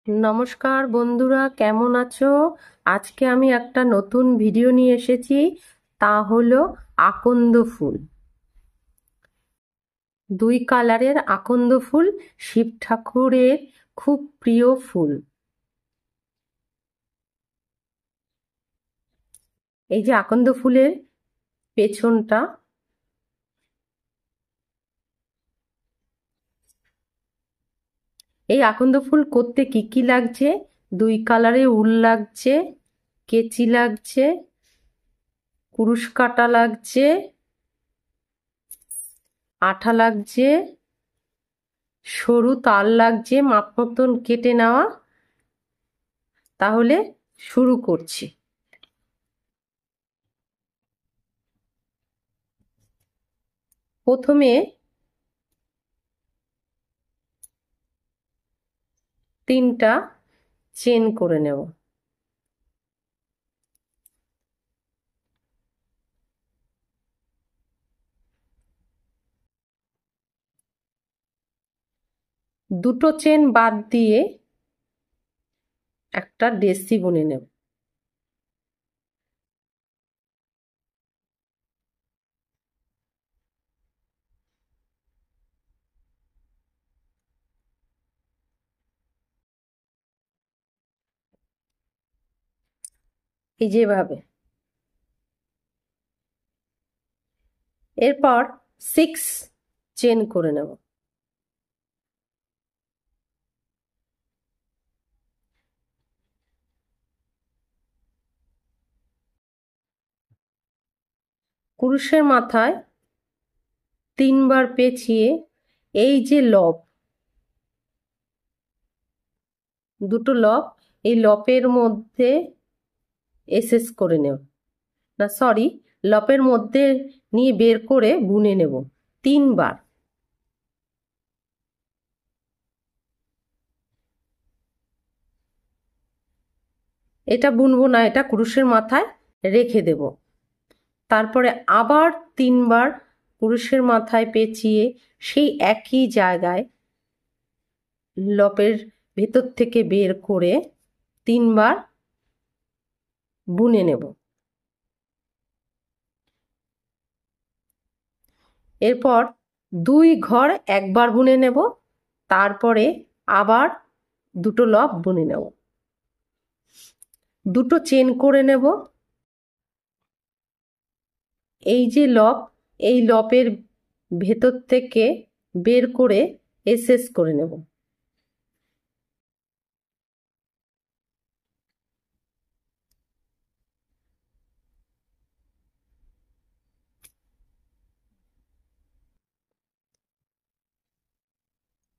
নমস্কার বন্ধুরা, কেমন আছো? আজকে আমি একটা নতুন ভিডিও নিয়ে এসেছি, তা হলো আকন্দ ফুল। দুই কালারের আকন্দ ফুল শিব ঠাকুরের খুব প্রিয় ফুল। এই যে আকন্দ ফুলের পেছনটা, এই আকন্দ ফুল করতে কি কি লাগছে? দুই কালারের উল লাগছে, কেচি লাগছে, কুরুশ কাঁটা লাগছে, আঠা লাগছে, সরু তার লাগছে মাপ মতন কেটে নেওয়া। তাহলে শুরু করছি। প্রথমে 3টা চেন করে নেব। দুটো চেন বাদ দিয়ে একটা ডেসি বুনে নেব। এই যেভাবে। এরপর 6 চেন করে নেব। কুরুশের মাথায় 3বার পেঁচিয়ে এই যে লব, দুটো লব, এই লপের মধ্যে এসএস করে নেব, না সরি, লপের মধ্যে নিয়ে বের করে বুনে নেব 3বার। এটা বুনবো না, এটা কুরুশের মাথায় রেখে দেব। তারপরে আবার 3বার কুরুশের মাথায় পেঁচিয়ে সেই একই জায়গায় লপের ভেতর থেকে বের করে 3বার বুনে নেব। এরপর 2 ঘর একবার বুনে নেব, তারপরে আবার দুটো লব বুনে নেব। দুটো চেন করে নেব। এই যে লব, এই লপের ভেতর থেকে বের করে এসএস করে নেব।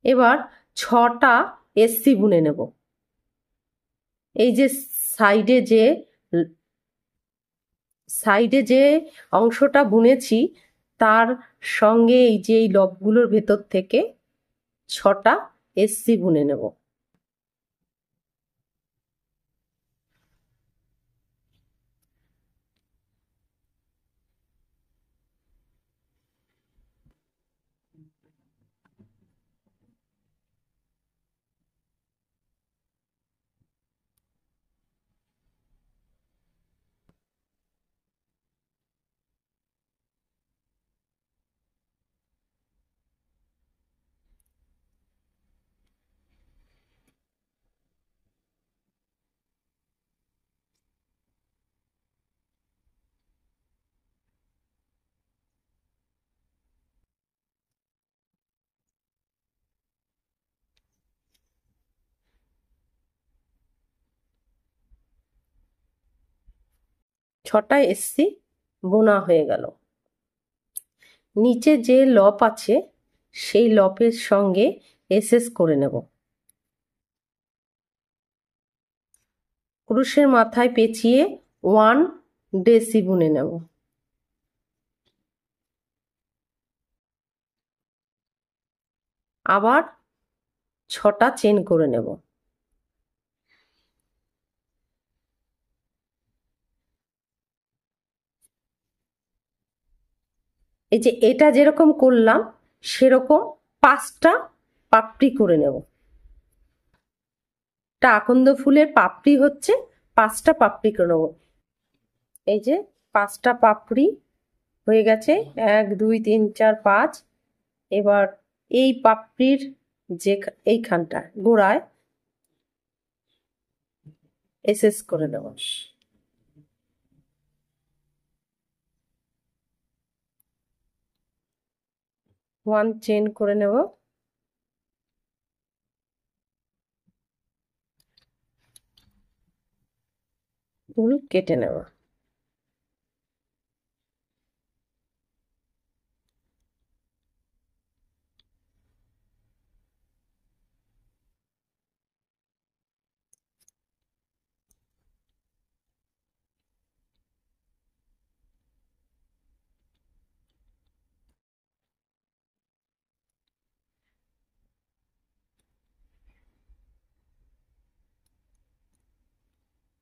এবার 6টা এসসি বুনে নেব। এই যে সাইডে যে সাইডে যে অংশটা বুনেছি তার সঙ্গে এই যে এই লবগুলোর ভেতর থেকে 6টা এসসি বুনে নেব। ছটা এসসি বোনা হয়ে গেল। নিচে যে লপ আছে সেই লপের সঙ্গে এসএস করে নেব। কুরুশের মাথায় পেঁচিয়ে 1 ডেসি বুনে নেব। আবার 6টা চেন করে নেব। এই যে এটা যেরকম করলাম সেরকম 5টা পাপড়ি করে নেব। টা আকন্দ ফুলের পাপড়ি হচ্ছে 5টা পাপড়ি করে নেবো। এই যে 5টা পাপড়ি হয়ে গেছে, 1 2 3 4 5। এবার এই পাপড়ির যে এইখানটা গোড়ায় এসএস করে দেব। 1 চেন করে নেব। ফুল কেটে নেব।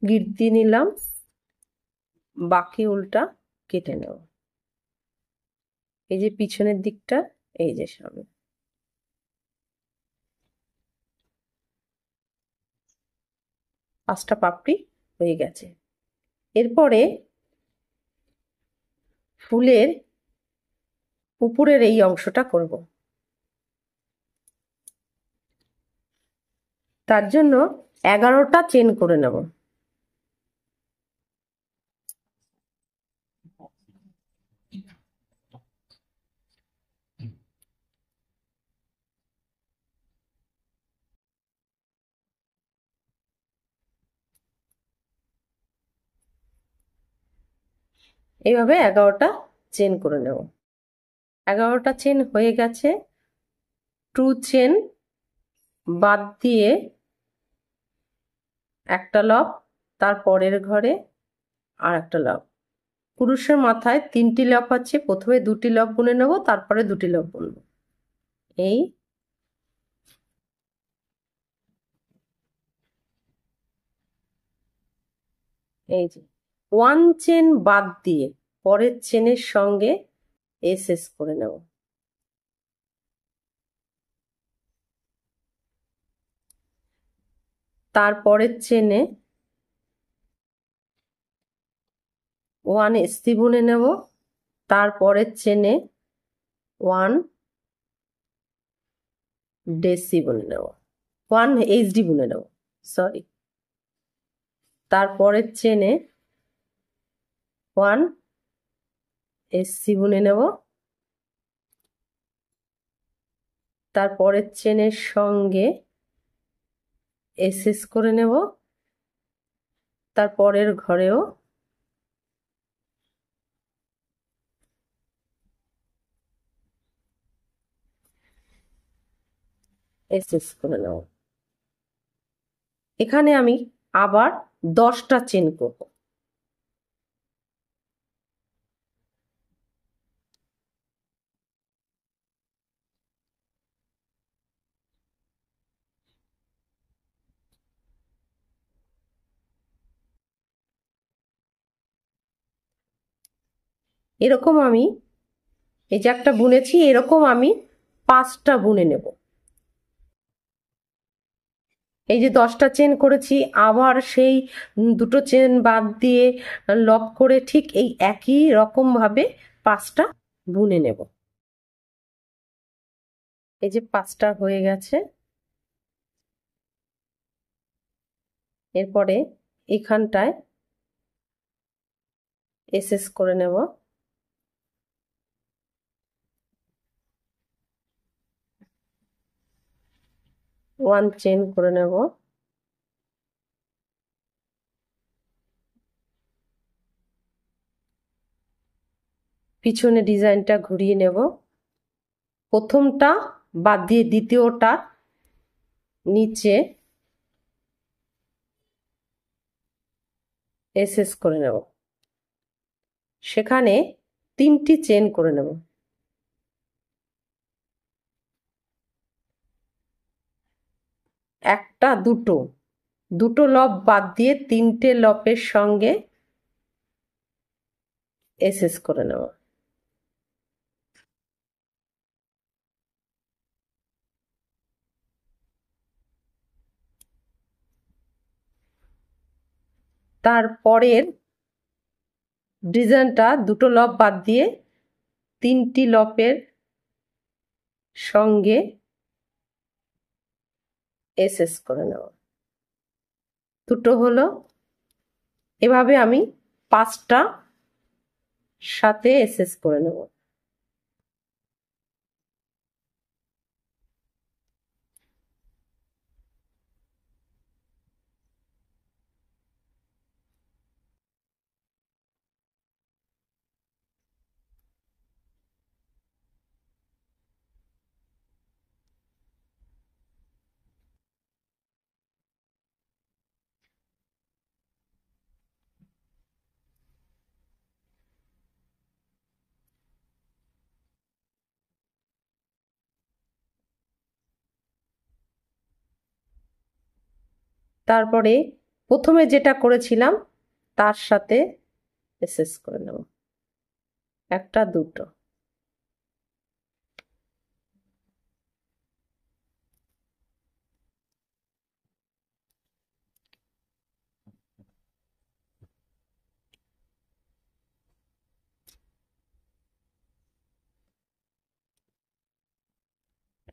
গিট দিয়ে নিলাম, বাকি উলটা কেটে নেব। এই যে পিছনের দিকটা, এই যে সামনে। পাঁচটা পাপড়ি হয়ে গেছে। এরপরে ফুলের উপরের এই অংশটা করব। তার জন্য 11টা চেন করে নেব। এইভাবে 11টা চেন করে নেব। 11টা চেন হয়ে গেছে। 2 চেন বাদ দিয়ে একটা লব, তার পরের ঘরে আর একটা লব। পুরুষের মাথায় 3টি লব আছে, প্রথমে 2টি লব বুনে নেব, তারপরে 2টি লব বুনবো। এই এই যে 1 চেন বাদ দিয়ে পরের চেনের সঙ্গে এসএস করে নেব। তারপরের চেনে 1 এসটি বুনে নেব, তারপরের চেনে 1 ডেসি বুনে নেব, 1 এইচডি বুনে নেব, সরি। তারপরের চেনে 1 এসসি বুনে নেব, তারপরের চেনের সঙ্গে এসএস করে নেব, তারপরের ঘরেও এসএস করে নেব। এখানে আমি আবার 10টা চেন করব। এরকম আমি এই যে একটা বুনেছি, এরকম আমি 5টা বুনে নেব। এই যে 10টা চেন করেছি, আবার সেই 2টো চেন বাদ দিয়ে লক করে ঠিক এই একই রকম ভাবে 5টা বুনে নেব। এই যে 5টা হয়ে গেছে। এরপরে এখানটায় এসএস করে নেব। 1 চেন করে নেব। পিছনে ডিজাইনটা ঘুরিয়ে নেব। প্রথমটা বাদ দিয়ে দ্বিতীয়টা নিচে এসএস করে নেব। সেখানে 3টি চেন করে নেব। একটা দুটো লব বাদ দিয়ে 3টে লবের সঙ্গে এসএস করে নেব। তারপরের ডিজাইনটা দুটো লব বাদ দিয়ে তিনটি লপের সঙ্গে এসএস করে নেব। দুটো হলো, এভাবে আমি 5টা সাথে এসএস করে নেব। তারপরে প্রথমে যেটা করেছিলাম তার সাথে এসএস করে নেব, একটা দুটো।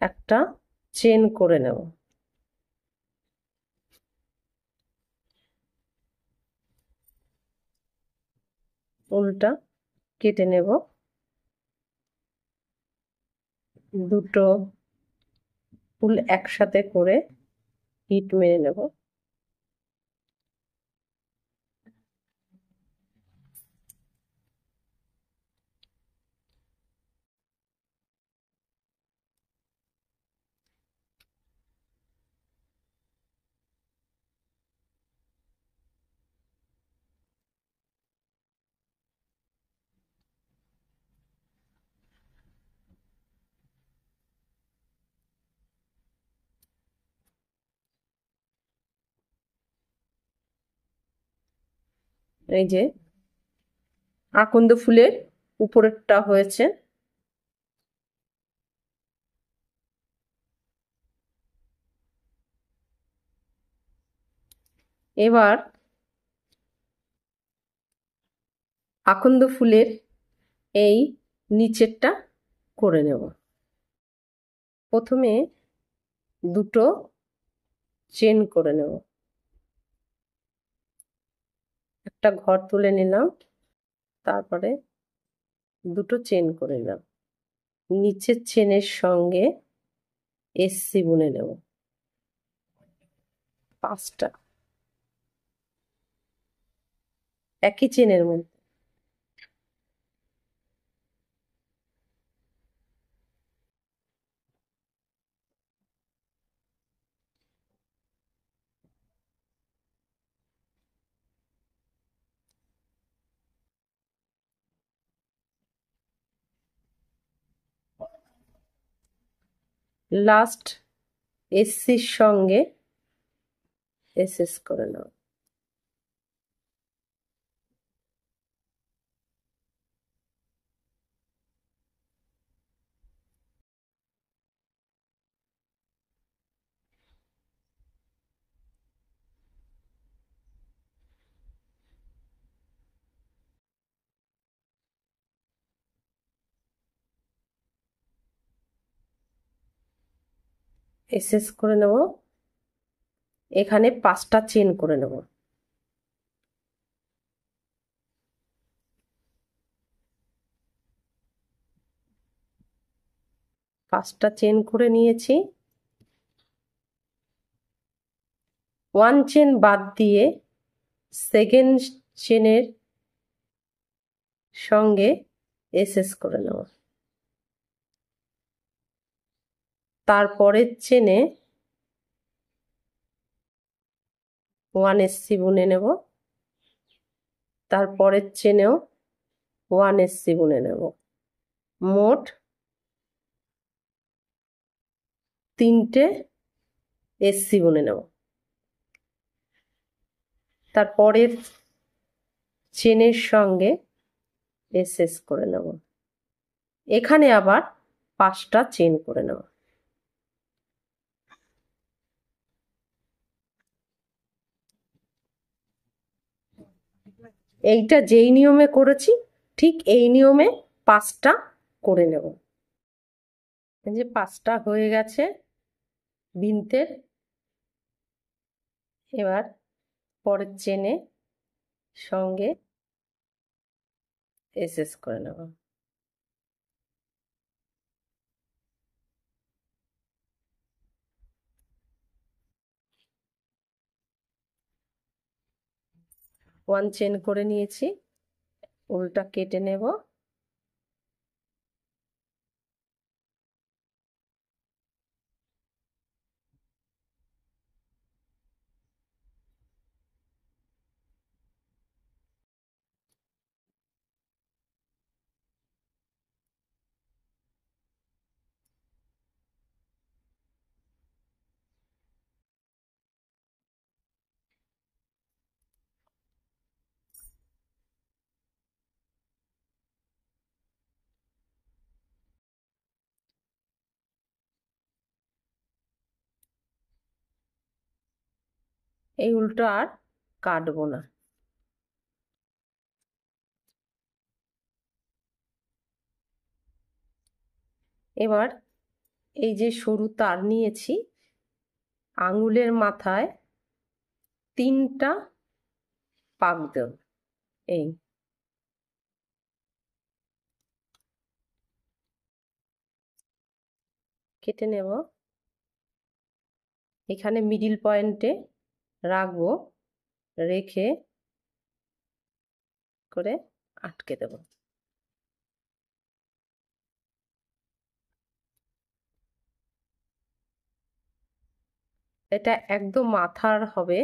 একটা চেন করে নেব। উল্টা কেটে নেব, দুটো ফুল একসাথে করে হিট মেরে নেব। এই যে আকন্দ ফুলের উপরেরটা হয়েছে। এবার আকন্দ ফুলের এই নিচেরটা করে নেব। প্রথমে দুটো চেন করে নেব, একটা ঘর তুলে নিলাম, তারপরে দুটো চেন করে নিলাম, নিচের চেনের সঙ্গে এসসি বুনে নেব 5টা একই চেনের মধ্যে। লাস্ট এসসির সঙ্গে এসএস করে নাও। এসএস করে নেব, এখানে 5টা চেন করে নেব। পাঁচটা চেন করে নিয়েছি। 1 চেন বাদ দিয়ে সেকেন্ড চেনের সঙ্গে এসএস করে নেব। তারপরের চেনে 1 এসসি বুনে নেব, তারপরের চেনেও 1 এসসি বুনে নেব। মোট 3টে এসসি বুনে নেব। তারপরের চেনের সঙ্গে এসএস করে নেব, এখানে আবার 5টা চেন করে নেব। এইটা যেই নিয়মে করেছি ঠিক এই নিয়মে 5টা করে নেব। এই যে 5টা হয়ে গেছে বৃন্তের। এবার পরের চেনে সঙ্গে এসএস করে নেব। ওয়ান চেন করে নিয়েছি, উল্টা কেটে নেব। এই উল্টো আর কাটবো না। এবার এই যে সরু তার নিয়েছি, আঙুলের মাথায় 3টা পাক দেব। এই কেটে নেব। এখানে মিডিল পয়েন্টে রাখবো, রেখে করে আটকে দেব। এটা একদম মাথার হবে।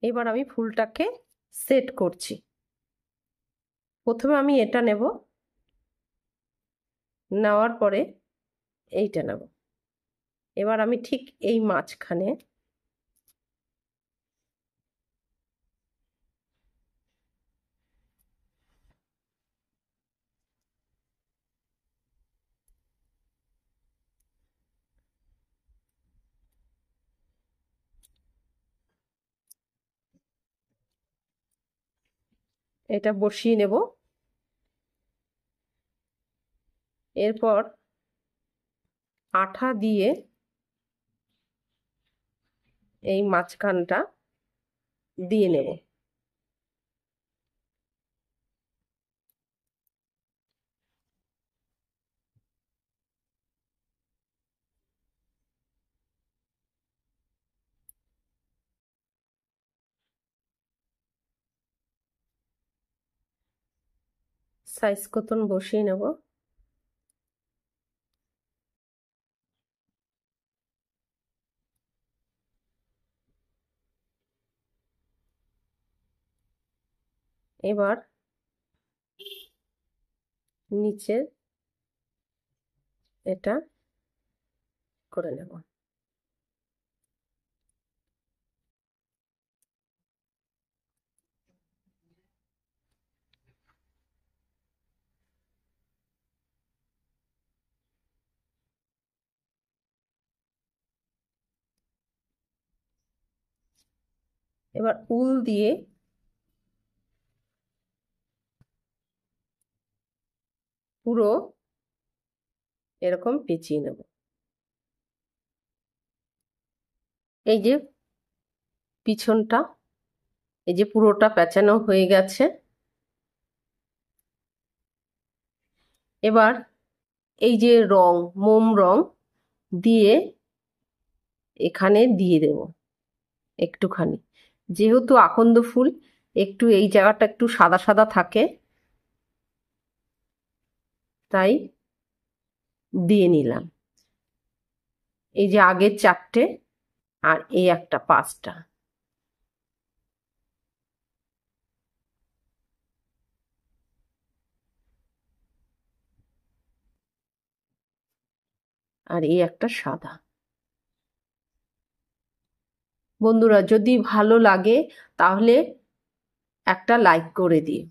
এবার আমি ফুলটাকে সেট করছি। প্রথমে আমি এটা নেব, নেওয়ার পরে এইটা নেব। এবার আমি ঠিক এই মাঝখানে এটা বসিয়ে নেব। এরপর আঠা দিয়ে এই মাঝখানটা দিয়ে নেব। সাইজ মতন বসিয়ে নেব। এবার নিচের এটা করে নেব। এবার উল দিয়ে পুরো এরকম পেঁচিয়ে নেব। এই যে পিছনটা, এই যে পুরোটা পেঁচানো হয়ে গেছে। এবার এই যে রং, মোম রং দিয়ে এখানে দিয়ে দেব একটুখানি। যেহেতু আকন্দ ফুল একটু এই জায়গাটা একটু সাদা সাদা থাকে, তাই দিয়ে নিলাম। এই যে আগের 4টে আর এই একটা 5টা। আর এই একটা সাদা। বন্ধুরা যদি ভালো লাগে তাহলে একটা লাইক করে দিও।